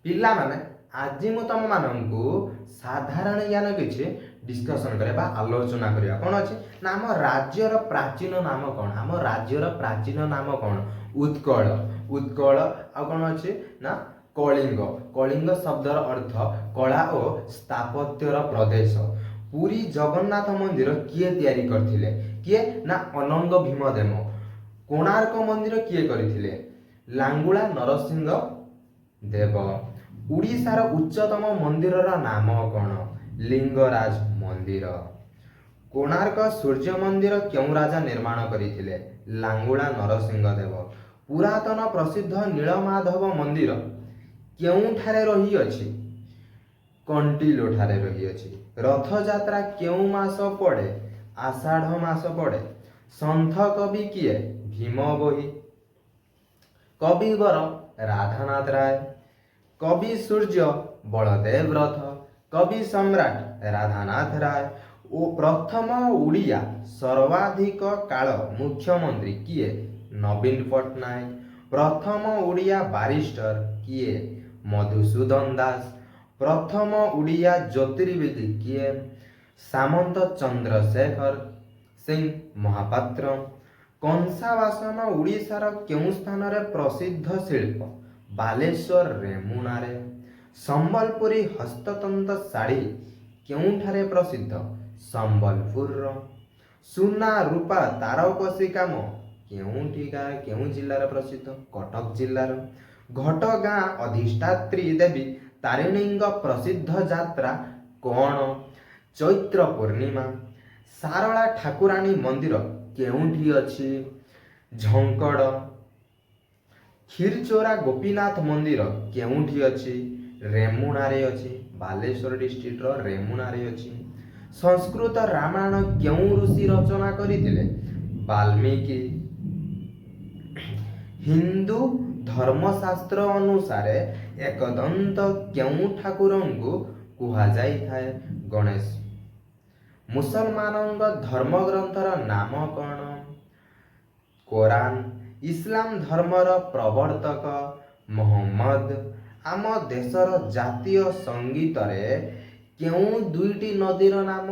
पिला माने आज मु तुम मानू साधारण ज्ञान किसी डिस्कसन करा आलोचना करा कौन अच्छे ना आम राज्यर प्राचीन नाम कौन आम राज्यर प्राचीन नाम कौन उत्कल उत्कल आ कौन अच्छे ना कलिंग कलिंग शब्दर अर्थ कला और स्थापत्यर प्रदेश पुरी जगन्नाथ मंदिर किए तैयारी करथिले किए ना अनंग भीमदेव कोणार्क मंदिर किए करथिले लांगुला नरसिंह देव उड़ीसार उच्चतम मंदिर नाम कौन लिंगराज मंदिर कोणार्क सूर्य मंदिर क्यों राजा निर्माण करथिले लांगुला नरसिंह देव पुरातन प्रसिद्ध नीलमाधव मंदिर केउठारे रही अछि कंटिलो ठारे रही अछि रथ यात्रा केउ मास पड़े आषाढ़ मास पड़े संथ कवि किए भीम बोही कविवर राधानाथ राय कवि सूर्य बलदेव रथ कवि सम्राट राधानाथ राय ओ प्रथम उड़िया सर्वाधिक काल मुख्यमंत्री किए नवीन पट्टनायक प्रथम उड़िया बारिस्टर किए मधुसूदन दास प्रथम उड़िया ज्योतिर्विद किए सामंत चंद्रशेखर सिंह महापात्र कंसा बासन उड़ीसार केउ स्थान प्रसिद्ध शिल्प बालेश्वर रेमुणारे संबलपुरी हस्ततंत शाढ़ी केउठारे प्रसिद्ध संबलपुर सुना रूपा तारकसी काम केउ जिल्लार प्रसिद्ध कटक जिल्लार घटगाँ अधिष्ठात्री देवी तारिणी प्रसिद्ध यात्रा कौन चैत्र पूर्णिमा सारला ठाकुराणी मंदिर केउठी अछि झंकड़ क्षीरचोरा गोपीनाथ मंदिर केउठी अछि रेमुणारे अछि बालेश्वर डिस्ट्रिक्टर रेमुणारे अछि संस्कृत रामायण केउ ऋषि रचना करिथिले वाल्मीकि हिंदू धर्मशास्त्र अनुसार एकदंत केउ ठाकुरंकु कुहा जाई थाए गणेश मुसलमान धर्मग्रंथर नाम कौन कोरान इस्लाम धर्मर प्रवर्तक मोहम्मद आम देशर जातीय संगीत रे केउ दुईटी नदीर नाम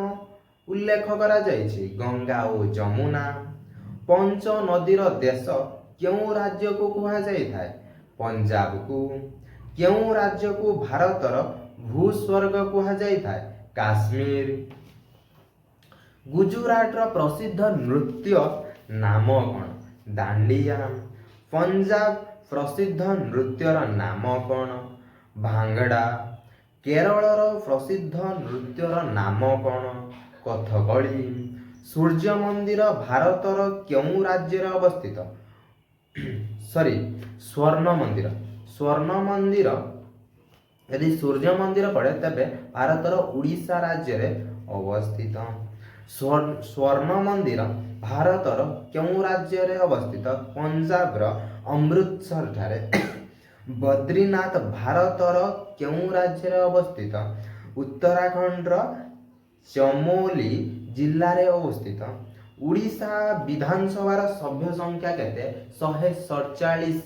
उल्लेख करा जायछि गंगा और जमुना पंच नदीर देश केउ राज्य को कुहा जाय थाए पंजाब को केउ राज्य को भारतर भूस्वर्ग कुहा जाय थाए काश्मीर गुजरात प्रसिद्ध नृत्य नाम कौन दांडिया पंजाब प्रसिद्ध नृत्यर नाम कौन भांगड़ा केरलर प्रसिद्ध नृत्यर नाम कौन कथकली सूर्य मंदिर भारतर केउ राज्य अवस्थित सॉरी स्वर्ण मंदिर यदि सूर्य मंदिर पड़े तबे भारतर उड़ीसा राज्य रे अवस्थित स्वर्ण मंदिर भारतर केउ राज्य रे अवस्थित पंजाब रो अमृतसर ठारे बद्रीनाथ भारतर केउ राज्य रे अवस्थित उत्तराखंड रो चमोली जिल्ला रे अवस्थित उड़ीसा विधानसभा सभ्य संख्या केते 147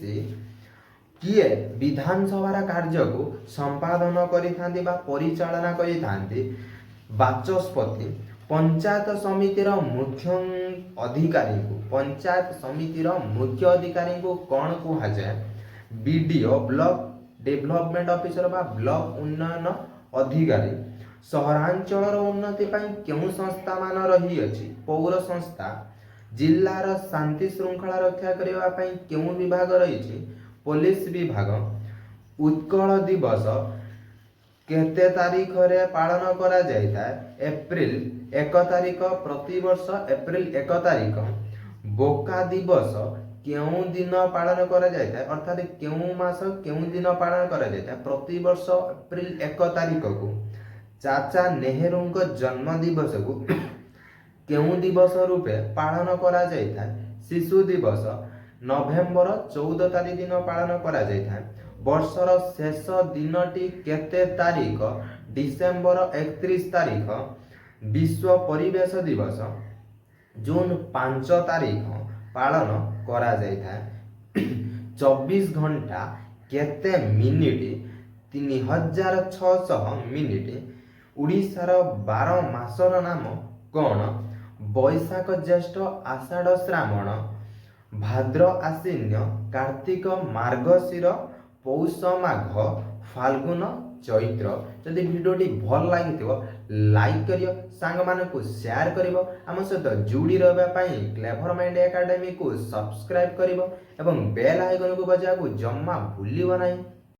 किए विधानसभा कार्य को संपादन करिथांती बा परिचालना करिथांती बाचस्पति पंचायत समितिर मुख्य अधिकारी को पंचायत समितिर मुख्य अधिकारी को कौन कुहा जाए बीडीओ ब्लॉक डेवलपमेंट ऑफिसर बा ब्लॉक उन्नयन अधिकारी सहरांचल उन्नति पाई केउ संस्था मान रही अछि पौर संस्था जिल्लार शांति श्रृंखला रक्षा करबा पाई केउ विभाग रही पुलिस विभाग उत्कल दिवस केते तारीख रे पालन करा जाय थाए एप्रिल 1 तारीख प्रति वर्ष एप्रिल 1 तारीख बोका दिवस केउ दिन पालन करा जाय थाए अर्थात केउ मास केउ दिन पालन करा जाय थाए प्रति वर्ष एप्रिल 1 तारीख को चाचा नेहरू जन्म दिवस को केउ दिवस रूपे पालन करा जाय थाए शिशु दिवस नवेम्बर 14 तारीख दिन पालन करा जाय थाए वर्षर शेष दिनटी केते तारीख डिसेम्बर 31 तारीख विश्व परिवेश दिवस जून 5 तारीख पालन करा जाय थाए 24 घंटा केते मिनिट 3600 ମିନିଟ୍। ଓଡ଼ିଶାର 12 ମାସର ନାମ କ'ଣ? ବୈଶାଖ ଜ୍ୟେଷ୍ଠ ଆଷାଢ଼ ଶ୍ରାବଣ ଭାଦ୍ର ଆଶ୍ୱିନ କାର୍ତ୍ତିକ ମାର୍ଗଶିର ପୌଷ ମାଘ ଫାଲ୍ଗୁନ ଚୈତ୍ର। ଯଦି ଭିଡ଼ିଓଟି ଭଲ ଲାଗିଥିବ ଲାଇକ୍ କରିବ, ସାଙ୍ଗମାନଙ୍କୁ ସେୟାର କରିବ, ଆମ ସହିତ ଯୋଡ଼ି ରହିବା ପାଇଁ କ୍ଲେଭର ମାଇଣ୍ଡ ଏକାଡେମୀକୁ ସବସ୍କ୍ରାଇବ୍ କରିବ ଏବଂ ବେଲ୍ ଆଇକନକୁ ବଜାଇବାକୁ ଜମା ଭୁଲିବ ନାହିଁ।